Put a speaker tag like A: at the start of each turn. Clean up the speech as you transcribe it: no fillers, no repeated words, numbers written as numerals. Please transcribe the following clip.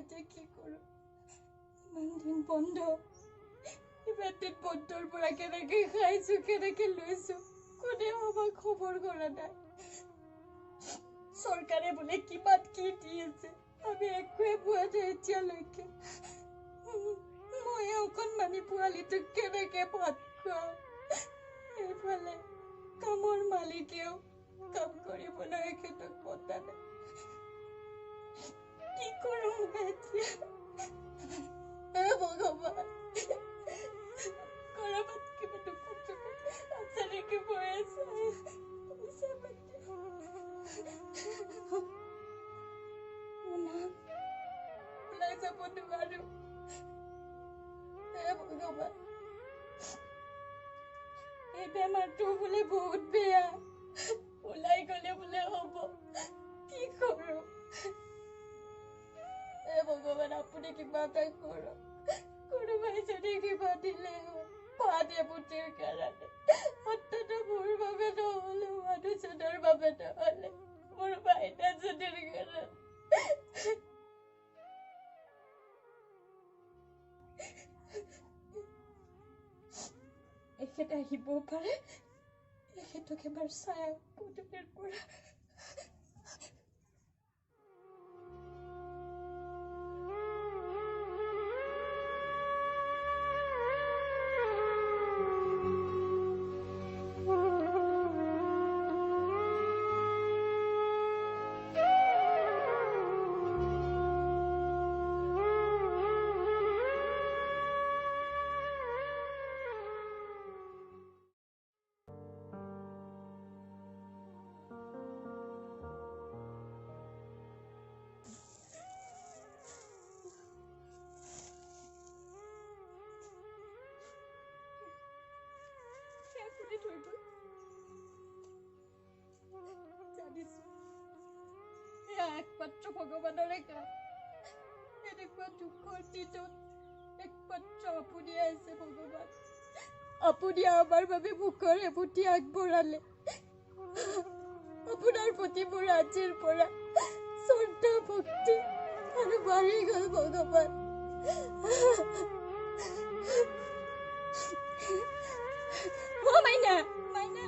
A: এতিয়া কি কৰোঁ ইমান দিন বন্ধ ইমান দিন বন্ধৰ পৰা কেনেকে খাইছোঁ কেনেকে লৈছোঁ কোনেও আমাক খবৰ কৰা নাই চৰকাৰে বোলে কিমান কি দি আছে আমি একোৱে পোৱা নাই এতিয়ালৈকে মই অকণমানি পোৱালিটোক কেনেকে ভাত খুৱাম এইফালে কামৰ মালিকেও কাম কৰিবলৈ এখেতক মতা নাই কি কৰোঁ মই এতিয়া ভগৱান কৰবাত কিবা দুখ আছে নেকি মই ওলাই যাব নোৱাৰো ভগৱান এই বেমাৰটো বোলে বহুত বেয়া ওলাই গলে বোলে হ'ব কি কৰোঁ ভগৱান আপুনি কিবা এটা কৰক কোনোবাই যদি কিবা দিলে ভাত এমুঠিৰ কাৰণে অন্তত মোৰ বাবে নহ'লে মানুহজনৰ বাবে নহ'লে মোৰ ভাইটাজনীৰ কাৰণে এখেতে আহিবও পাৰে এখেতক এবাৰ চাই পদূলিৰ পৰা একমাত্ৰ ভগৱানৰে কাম এনেকুৱা দুখৰ দিনত একমাত্ৰ আপুনি আছে ভগৱান আপুনি আমাৰ বাবে মুখৰ এমুঠি আগবঢ়ালে আপোনাৰ প্ৰতি মোৰ আজিৰ পৰা শ্ৰদ্ধা ভক্তি আৰু বাঢ়ি গ'ল ভগৱান মাইনা মাইনা